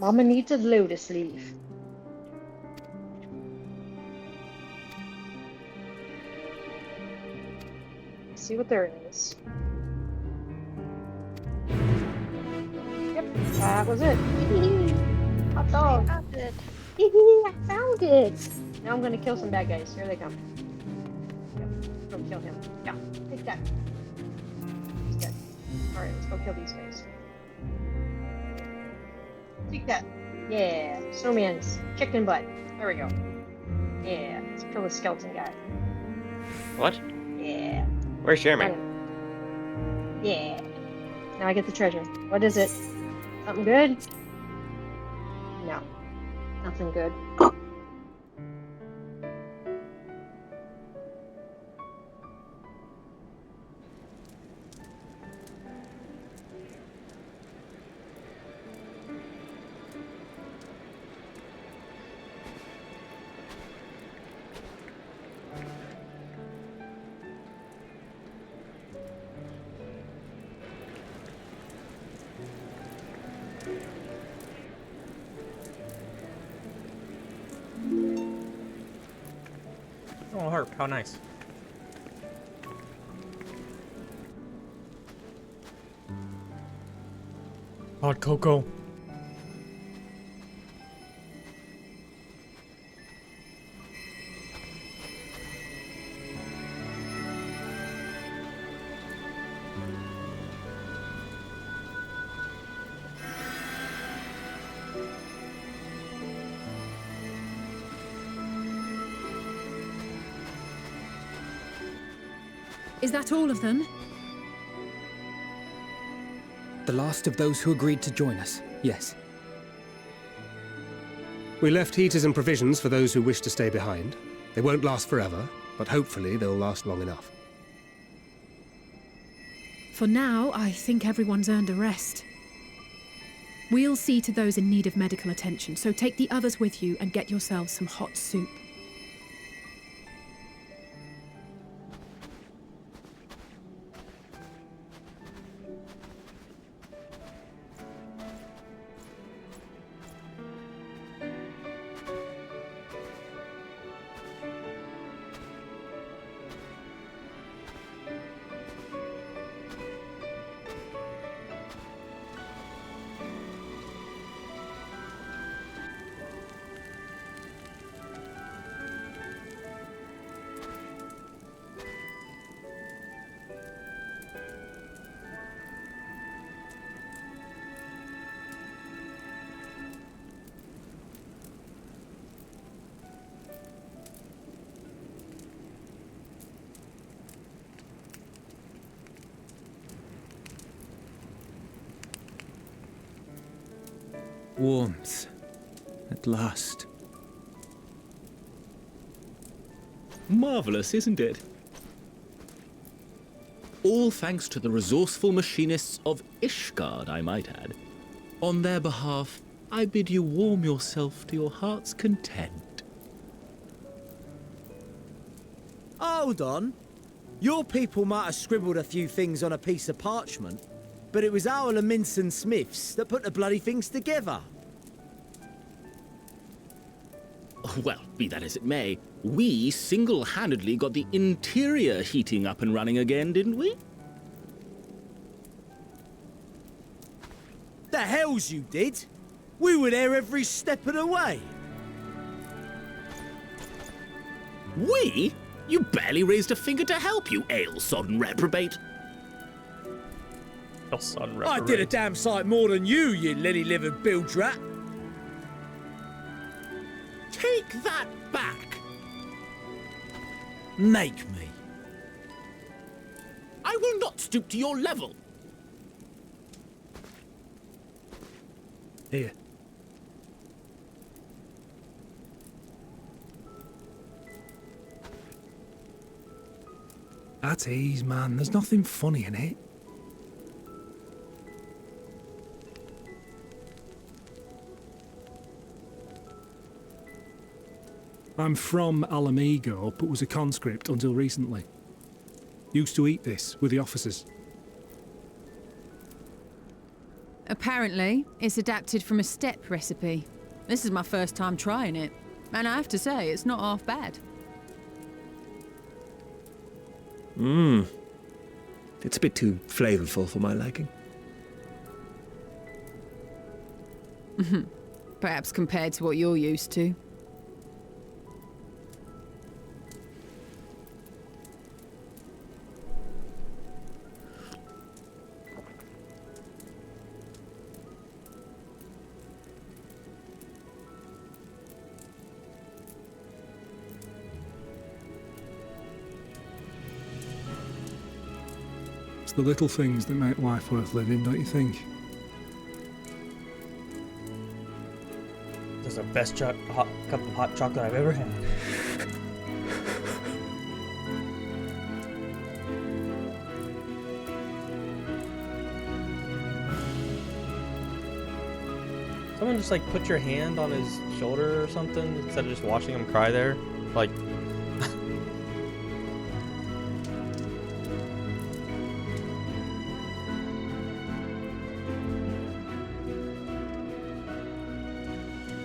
Mama needs a lotus leaf. Let's see what there is. Yep, that was it. Hot dog. I found it. I found it. Now I'm gonna kill some bad guys. Here they come. Yep, go kill him. Yeah, take that. He's dead. Alright, let's go kill these guys. Take that. Yeah, snowman's chicken butt. There we go. Yeah, let's kill the skeleton guy. What? Yeah. Where's Jeremy? Yeah. Now I get the treasure. What is it? Something good? No. Nothing good. Oh, harp, how nice. Hot cocoa. Is that all of them? The last of those who agreed to join us, yes. We left heaters and provisions for those who wish to stay behind. They won't last forever, but hopefully they'll last long enough. For now, I think everyone's earned a rest. We'll see to those in need of medical attention, so take the others with you and get yourselves some hot soup. Warmth. At last. Marvelous, isn't it? All thanks to the resourceful machinists of Ishgard, I might add. On their behalf, I bid you warm yourself to your heart's content. Hold on. Your people might have scribbled a few things on a piece of parchment, but it was our Minson Smiths that put the bloody things together. Well, be that as it may, we single-handedly got the interior heating up and running again, didn't we? The hells you did! We were there every step of the way. We? You barely raised a finger to help, you ale-sodden reprobate. I did a damn sight more than you lily-livered bilge rat. Take that back! Make me. I will not stoop to your level. Here. At ease, man. There's nothing funny in it. I'm from Alamigo, but was a conscript until recently. Used to eat this with the officers. Apparently, it's adapted from a steppe recipe. This is my first time trying it, and I have to say, it's not half bad. It's a bit too flavorful for my liking. Perhaps compared to what you're used to. It's the little things that make life worth living, don't you think? This is the best cup of hot chocolate I've ever had. Someone just like put your hand on his shoulder or something instead of just watching him cry there. Like,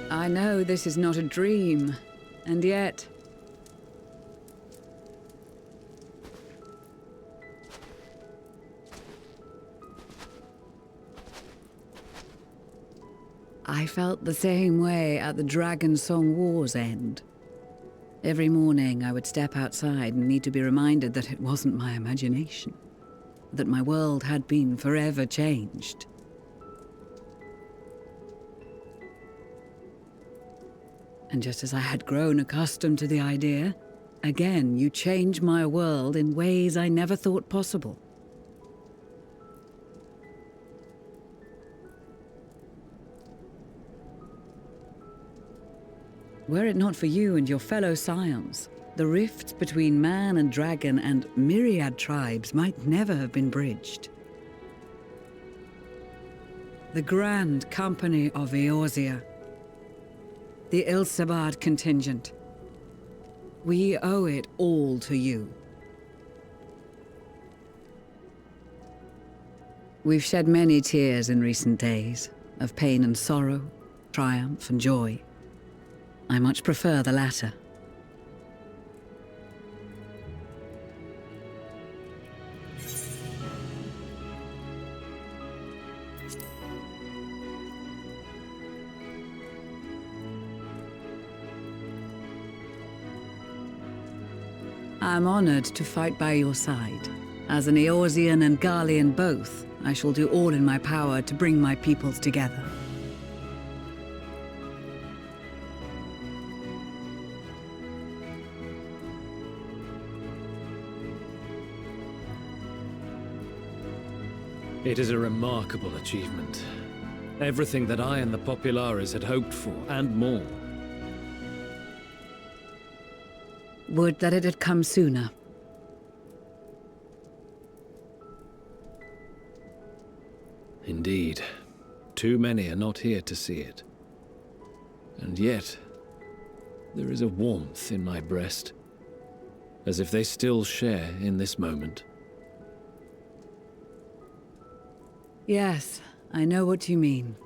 I know this is not a dream, and yet... I felt the same way at the Dragon Song War's end. Every morning I would step outside and need to be reminded that it wasn't my imagination, that my world had been forever changed. And just as I had grown accustomed to the idea, again you change my world in ways I never thought possible. Were it not for you and your fellow scions, the rifts between man and dragon and myriad tribes might never have been bridged. The Grand Company of Eorzea, the Ilsabard contingent. We owe it all to you. We've shed many tears in recent days, of pain and sorrow, triumph and joy. I much prefer the latter. I'm honored to fight by your side. As an Eorzean and Garlean both, I shall do all in my power to bring my peoples together. It is a remarkable achievement. Everything that I and the Populares had hoped for, and more. Would that it had come sooner. Indeed. Too many are not here to see it. And yet, there is a warmth in my breast, as if they still share in this moment. Yes, I know what you mean.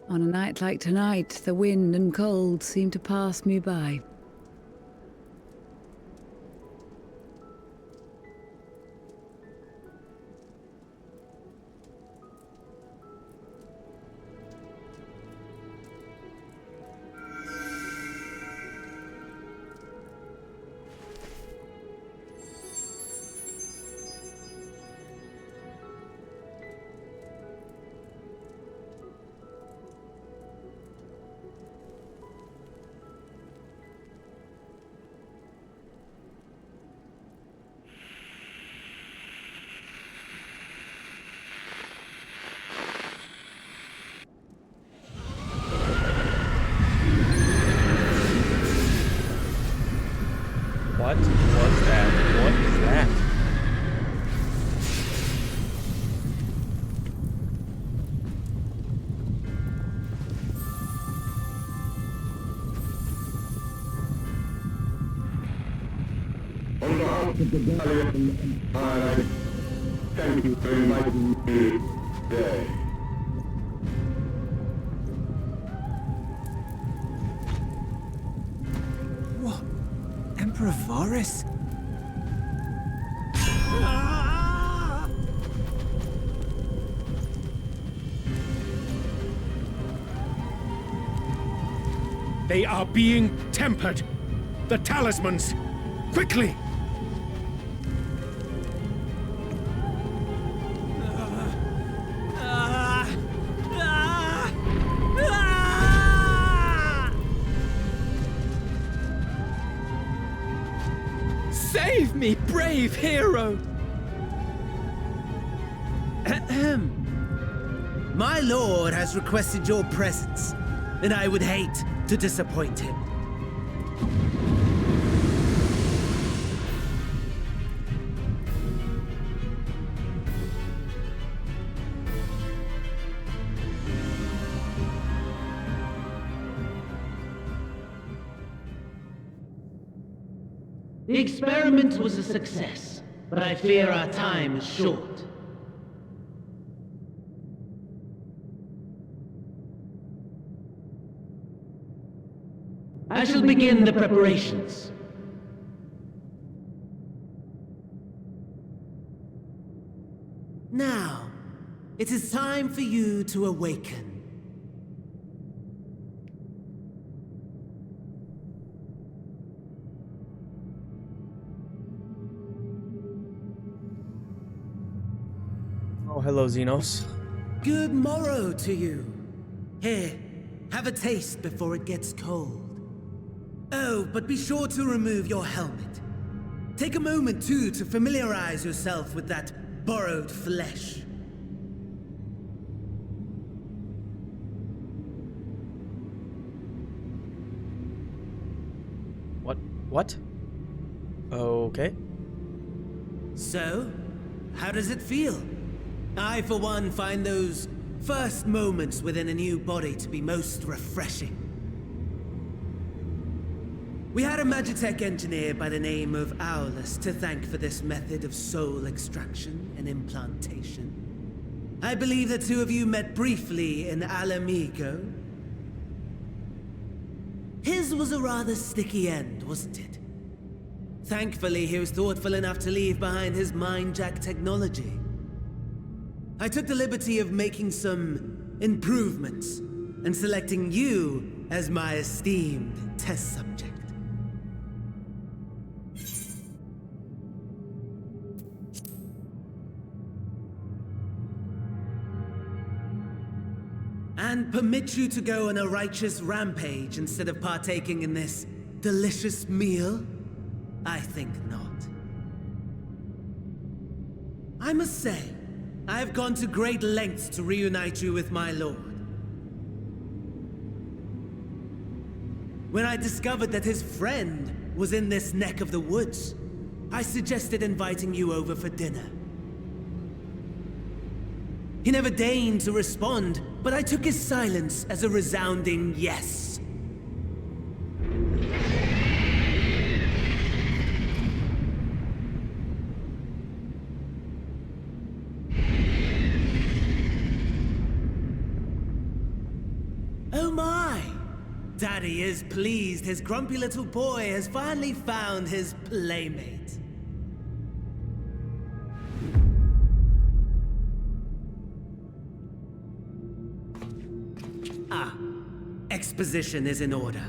On a night like tonight, the wind and cold seem to pass me by. What was that? What is that? On behalf of the Valiant Empire, thank you for inviting me today. What? Emperor Varus? They are being tempered. The talismans. Quickly! Save me, brave hero! Ahem. My lord has requested your presence, and I would hate to disappoint him. The experiment was a success, but I fear our time is short. I shall begin the preparations. Now, it is time for you to awaken. Oh, hello, Zenos. Good morrow to you. Here, have a taste before it gets cold. Oh, but be sure to remove your helmet. Take a moment, too, to familiarize yourself with that borrowed flesh. What? Okay. So, how does it feel? I, for one, find those first moments within a new body to be most refreshing. We had a Magitech engineer by the name of Aulus to thank for this method of soul extraction and implantation. I believe the two of you met briefly in Alamigo. His was a rather sticky end, wasn't it? Thankfully, he was thoughtful enough to leave behind his mind-jack technology. I took the liberty of making some improvements and selecting you as my esteemed test subject. And permit you to go on a righteous rampage instead of partaking in this delicious meal? I think not. I must say, I have gone to great lengths to reunite you with my lord. When I discovered that his friend was in this neck of the woods, I suggested inviting you over for dinner. He never deigned to respond, but I took his silence as a resounding yes. Oh my! Daddy is pleased his grumpy little boy has finally found his playmate. Exposition is in order.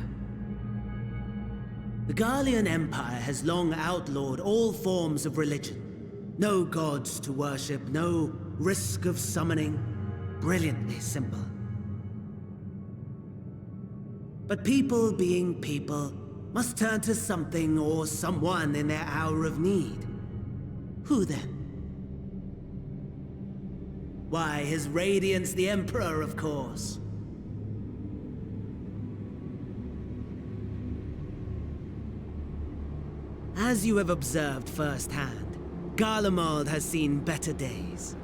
The Garlean Empire has long outlawed all forms of religion. No gods to worship, no risk of summoning. Brilliantly simple. But people being people must turn to something or someone in their hour of need. Who then? Why, His Radiance the Emperor, of course. As you have observed firsthand, Garlemald has seen better days.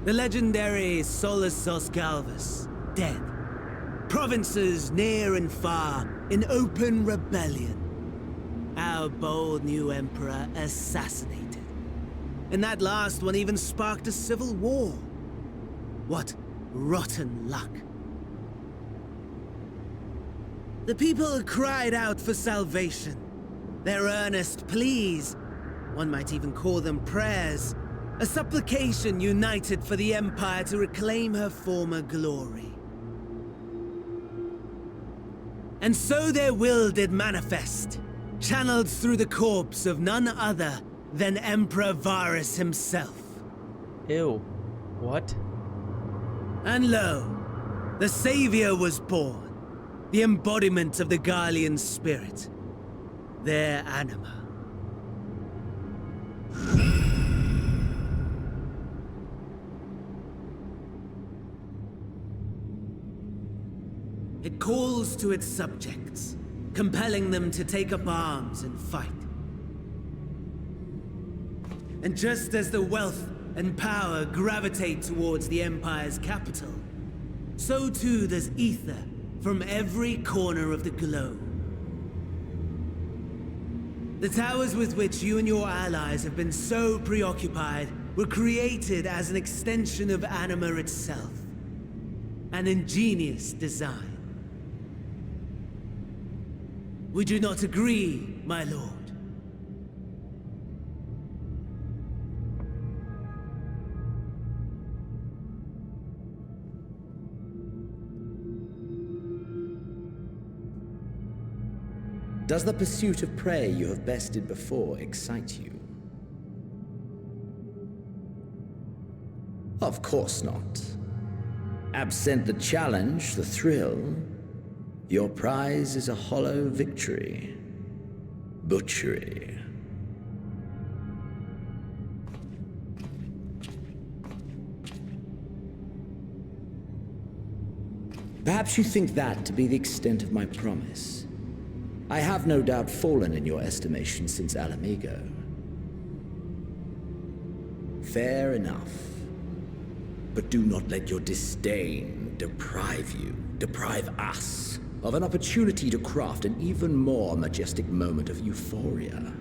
The legendary Solus Galvus, dead. Provinces near and far in open rebellion. Our our bold new emperor assassinated. And that last one even sparked a civil war. What rotten luck. The people cried out for salvation. Their earnest pleas, one might even call them prayers, a supplication united for the Empire to reclaim her former glory. And so their will did manifest, channeled through the corpse of none other than Emperor Varus himself. Ew. What? And lo, the Savior was born, the embodiment of the Garlean spirit, their anima. It calls to its subjects, compelling them to take up arms and fight. And just as the wealth and power gravitate towards the Empire's capital, so too does ether from every corner of the globe. The towers with which you and your allies have been so preoccupied were created as an extension of anima itself. An ingenious design. Would you not agree, my lord? Does the pursuit of prey you have bested before excite you? Of course not. Absent the challenge, the thrill, your prize is a hollow victory. Butchery. Perhaps you think that to be the extent of my promise. I have no doubt fallen in your estimation since Alamigo. Fair enough. But do not let your disdain deprive us, of an opportunity to craft an even more majestic moment of euphoria.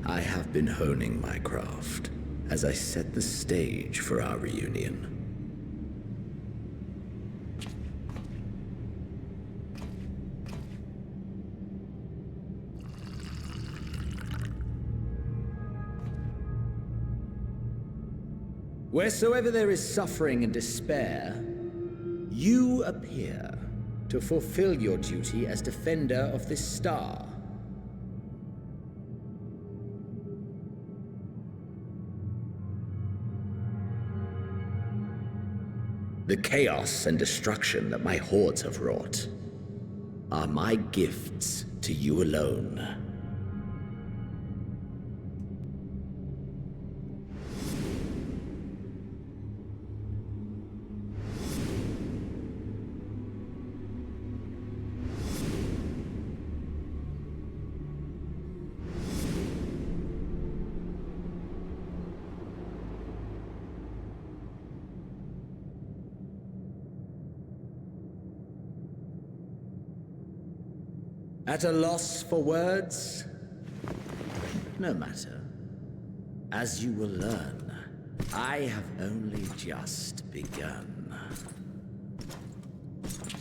I have been honing my craft as I set the stage for our reunion. Wheresoever there is suffering and despair, you appear to fulfill your duty as defender of this star. The chaos and destruction that my hordes have wrought are my gifts to you alone. At a loss for words? No matter. As you will learn, I have only just begun.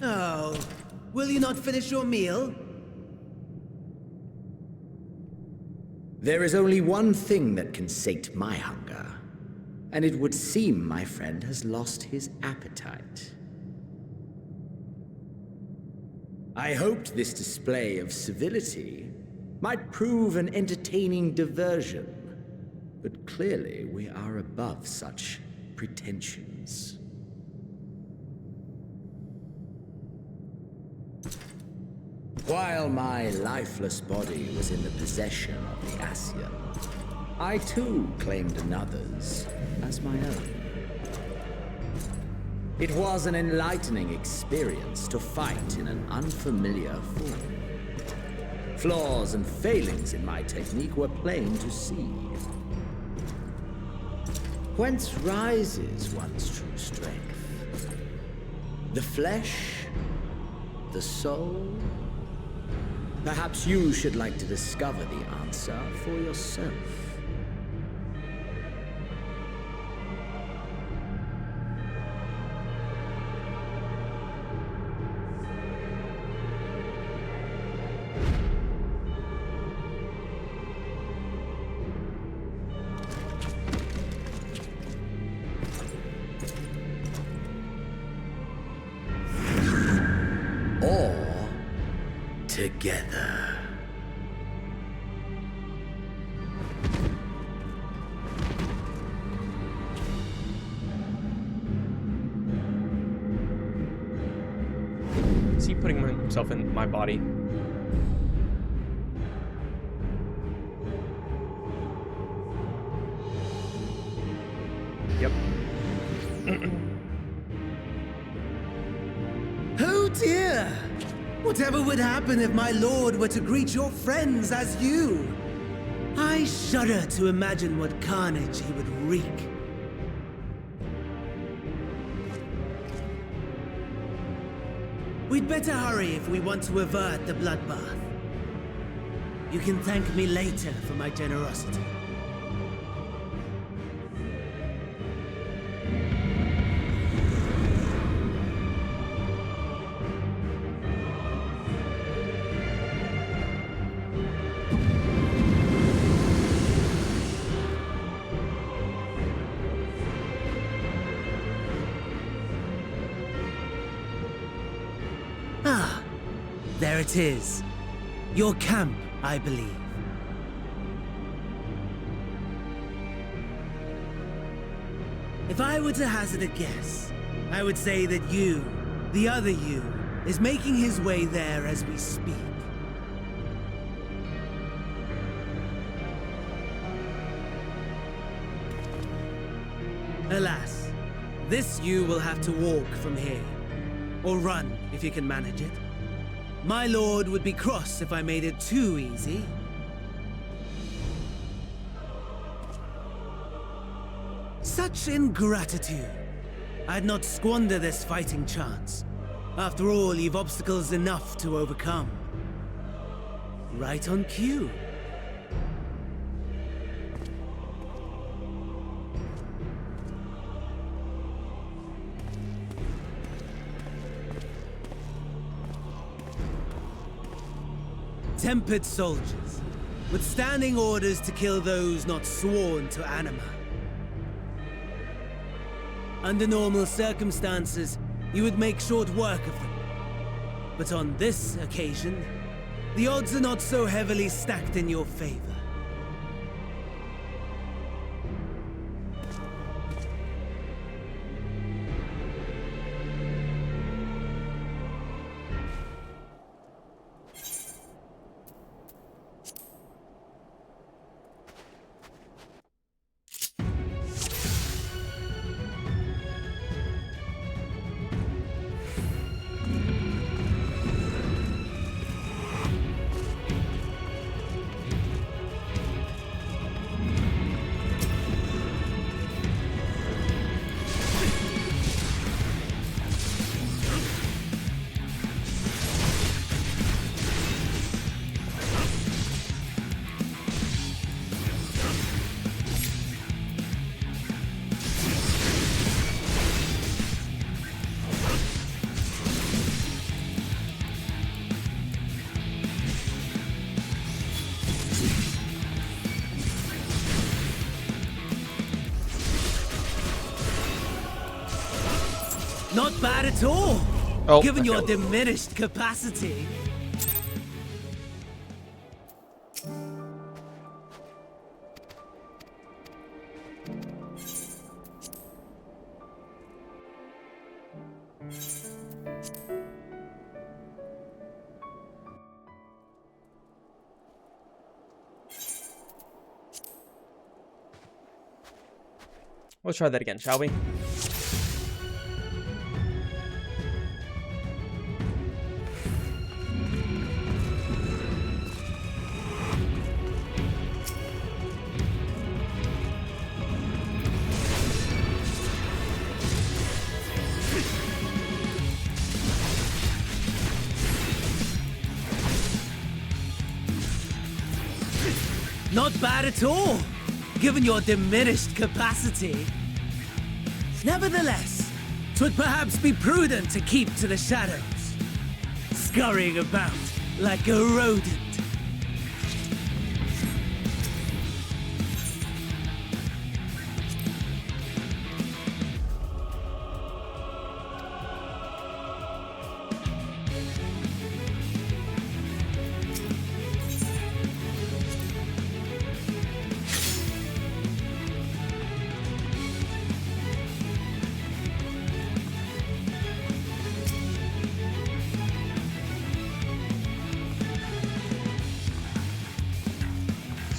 Oh, will you not finish your meal? There is only one thing that can sate my hunger, and it would seem my friend has lost his appetite. I hoped this display of civility might prove an entertaining diversion, but clearly we are above such pretensions. While my lifeless body was in the possession of the Ascian, I too claimed another's as my own. It was an enlightening experience to fight in an unfamiliar form. Flaws and failings in my technique were plain to see. Whence rises one's true strength? The flesh? The soul? Perhaps you should like to discover the answer for yourself. Or together. Is he putting himself in my body? Yep. Oh dear! Whatever would happen if my lord were to greet your friends as you? I shudder to imagine what carnage he would wreak. We'd better hurry if we want to avert the bloodbath. You can thank me later for my generosity. Ah, there it is. Your camp, I believe. If I were to hazard a guess, I would say that you, the other you, is making his way there as we speak. Alas, this you will have to walk from here. Or run, if you can manage it. My lord would be cross if I made it too easy. Such ingratitude. I'd not squander this fighting chance. After all, you've obstacles enough to overcome. Right on cue. Tempered soldiers, withstanding orders to kill those not sworn to anima. Under normal circumstances, you would make short work of them. But on this occasion, the odds are not so heavily stacked in your favor. Not bad at all, given your diminished capacity. Let's try that again, shall we? Not bad at all, given your diminished capacity. Nevertheless, 'twould perhaps be prudent to keep to the shadows, scurrying about like a rodent.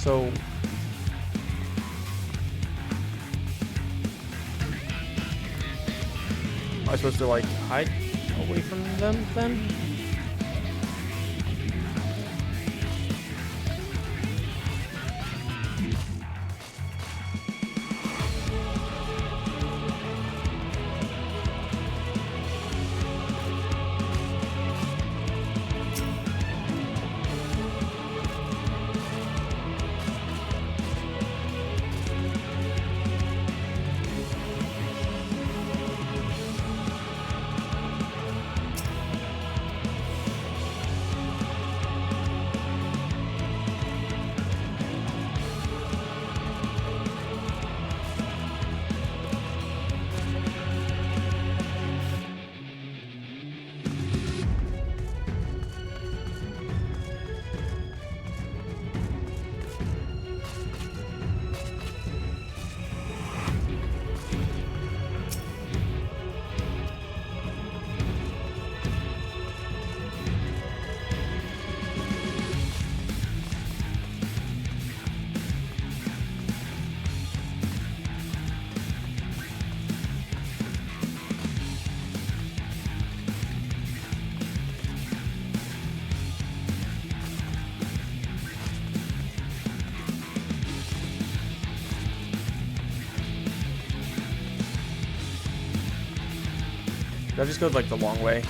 So... am I supposed to, like, hide away from them, then? Did I just go, like, the long way?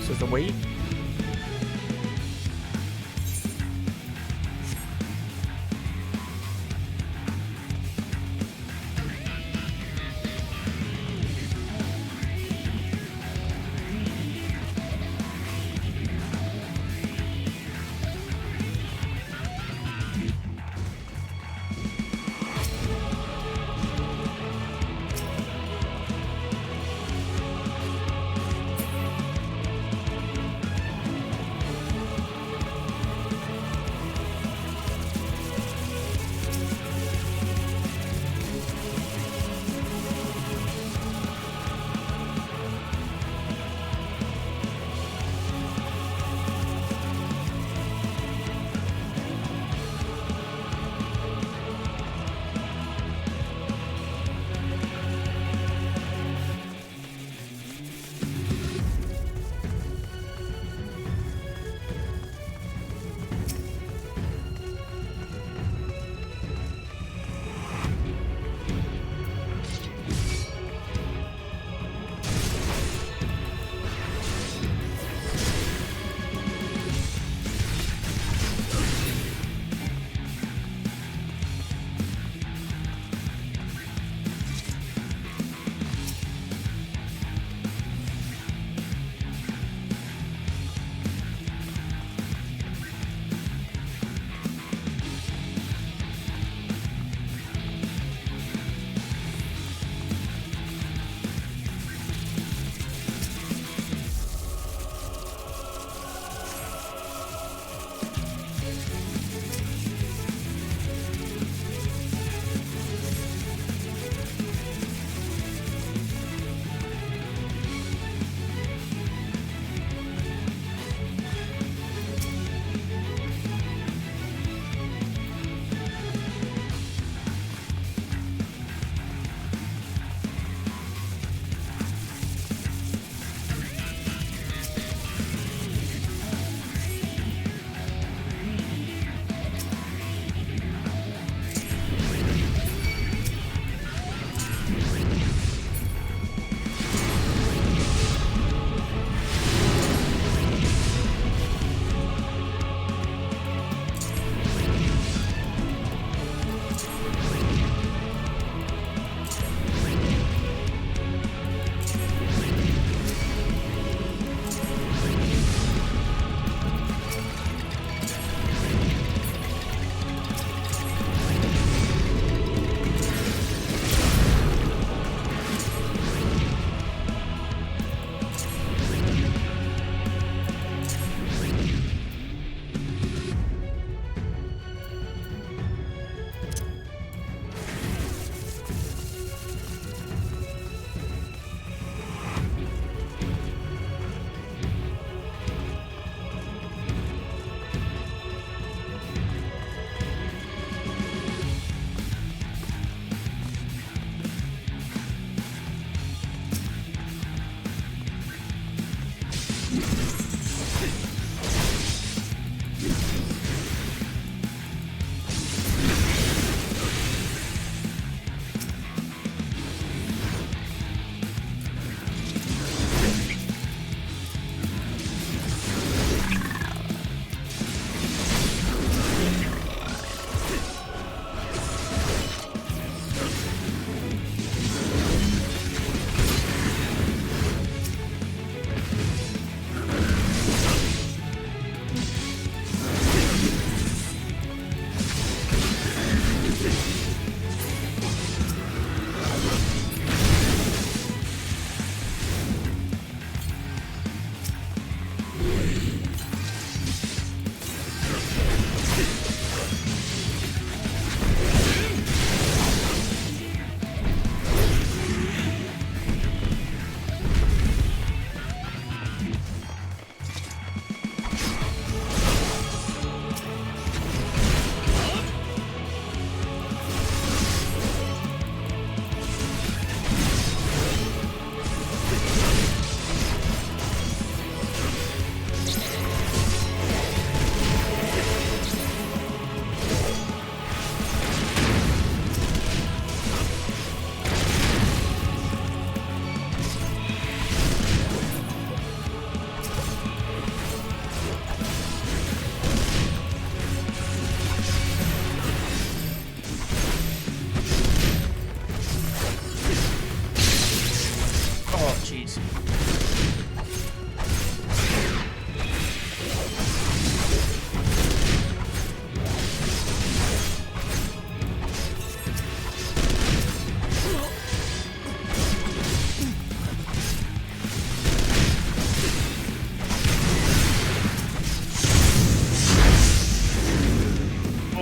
So is the wait?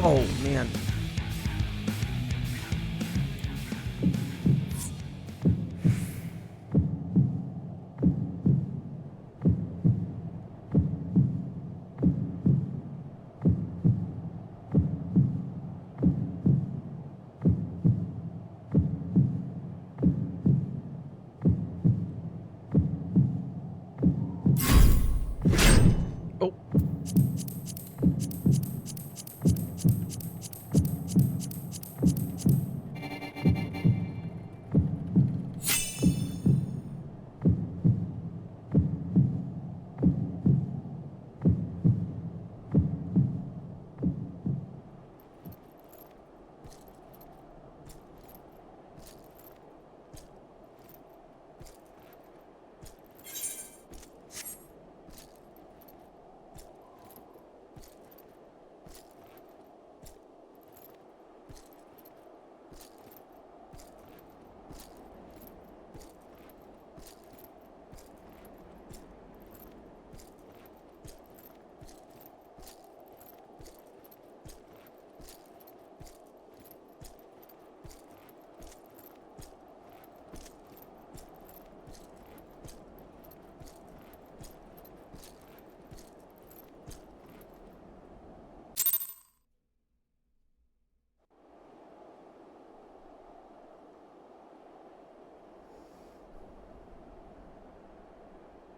Oh, man.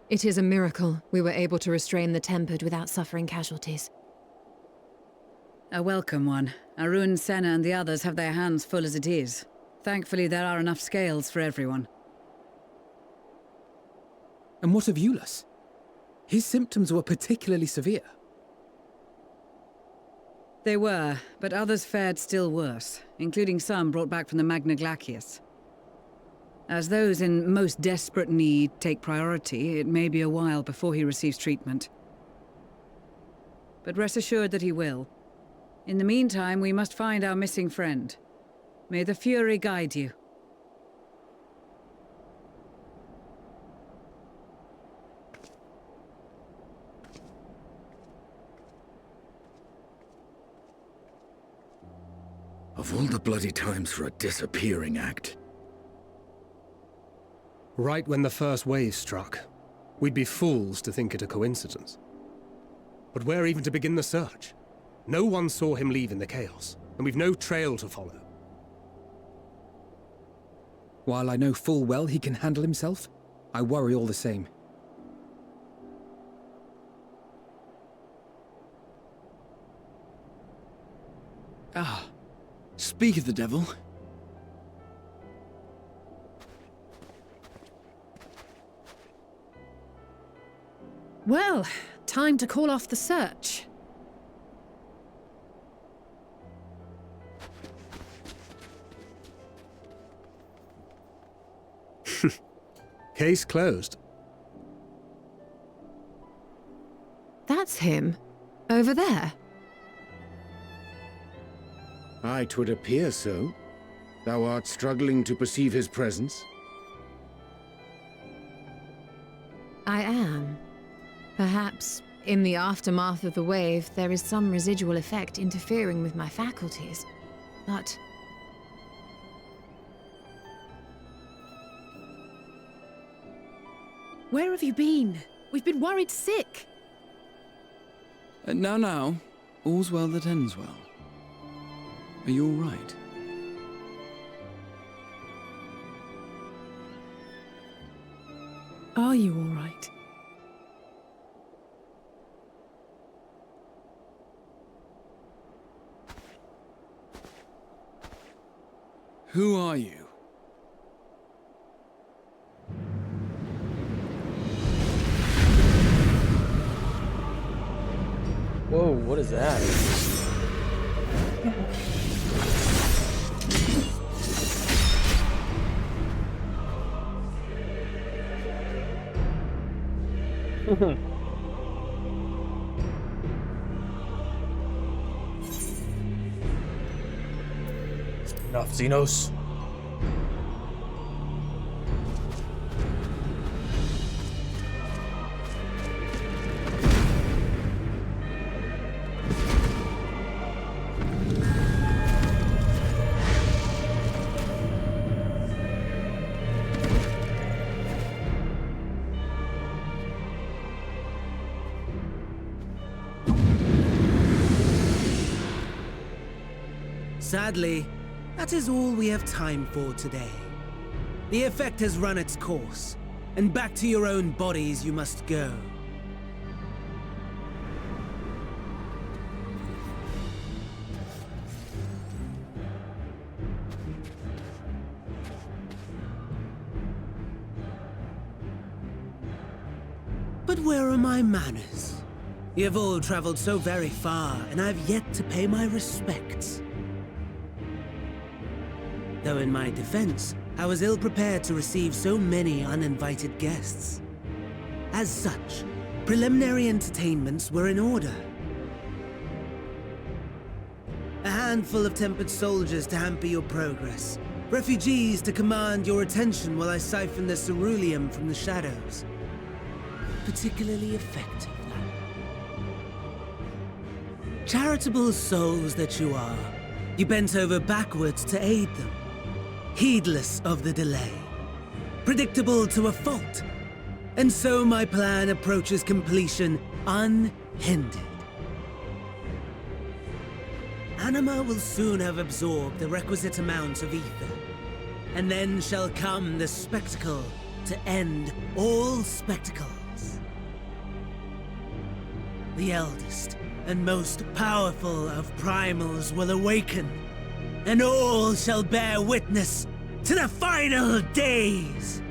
It is a miracle we were able to restrain the Tempered without suffering casualties. A welcome one. Arun, Senna and the others have their hands full as it is. Thankfully, there are enough scales for everyone. And what of Eulus? His symptoms were particularly severe. They were, but others fared still worse, including some brought back from the Magna Glacius. As those in most desperate need take priority, it may be a while before he receives treatment. But rest assured that he will. In the meantime, we must find our missing friend. May the Fury guide you. Of all the bloody times for a disappearing act. Right when the first wave struck, we'd be fools to think it a coincidence. But where even to begin the search? No one saw him leave in the chaos, and we've no trail to follow. While I know full well he can handle himself, I worry all the same. Ah, speak of the devil. Well, time to call off the search. Case closed. That's him. Over there. Aye, 'twould appear so. Thou art struggling to perceive his presence? I am. Perhaps, in the aftermath of the wave, there is some residual effect interfering with my faculties. But... Where have you been? We've been worried sick. Now. All's well that ends well. Are you all right? Are you all right? Who are you? Whoa, what is that? Enough, Zenos. Sadly, that is all we have time for today. The effect has run its course, and back to your own bodies you must go. But where are my manners? You have all traveled so very far, and I have yet to pay my respects. Though in my defense, I was ill-prepared to receive so many uninvited guests. As such, preliminary entertainments were in order. A handful of tempered soldiers to hamper your progress. Refugees to command your attention while I siphon the ceruleum from the shadows. Particularly effective, that. Charitable souls that you are, you bent over backwards to aid them. Heedless of the delay. Predictable to a fault. And so my plan approaches completion unhindered. Anima will soon have absorbed the requisite amount of ether. And then shall come the spectacle to end all spectacles. The eldest and most powerful of primals will awaken. And all shall bear witness to the final days!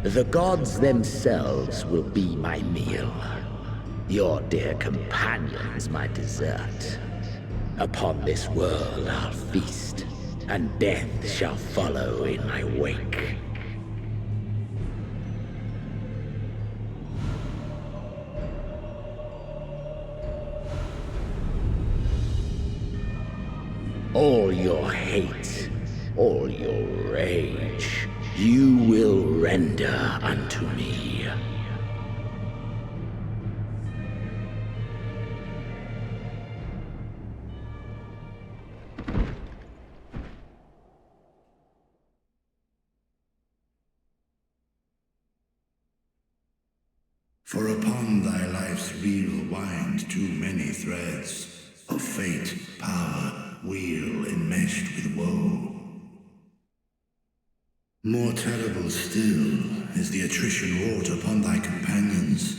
The gods themselves will be my meal. Your dear companions my dessert. Upon this world I'll feast, and death shall follow in my wake. All your hate, all your rage, you will render unto me. For upon thy life's reel wind too many threads of fate, power, weal enmeshed with woe. More terrible still is the attrition wrought upon thy companions,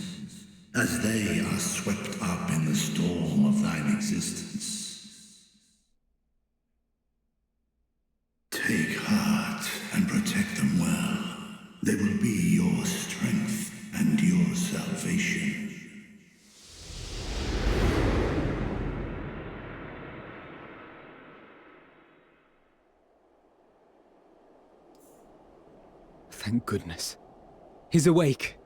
as they are swept up in the storm of thine existence. Take heart and protect them well. They will be your strength and your salvation. Thank goodness. He's awake.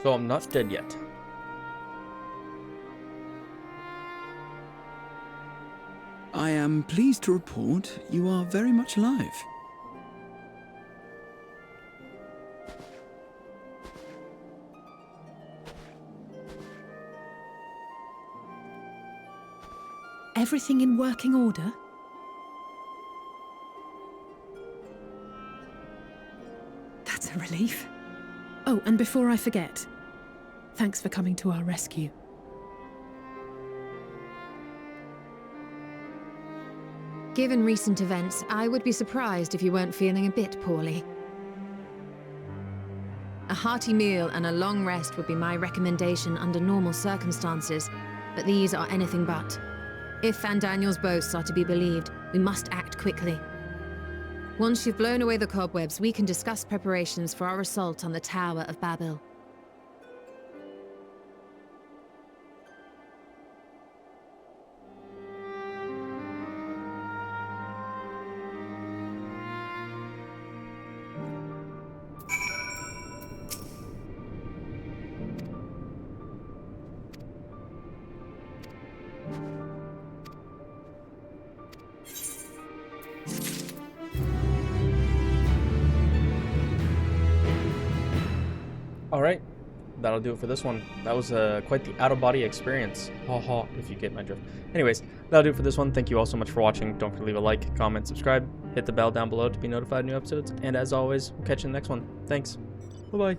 So I'm not dead yet. I am pleased to report you are very much alive. Everything in working order? That's a relief. Oh, and before I forget, thanks for coming to our rescue. Given recent events, I would be surprised if you weren't feeling a bit poorly. A hearty meal and a long rest would be my recommendation under normal circumstances, but these are anything but. If Van Daniel's boasts are to be believed, we must act quickly. Once you've blown away the cobwebs, we can discuss preparations for our assault on the Tower of Babel. Alright, that'll do it for this one. That was quite the out-of-body experience. Ha ha, if you get my drift. Anyways, that'll do it for this one. Thank you all so much for watching. Don't forget to leave a like, comment, subscribe, hit the bell down below to be notified of new episodes. And as always, we'll catch you in the next one. Thanks. Bye-bye.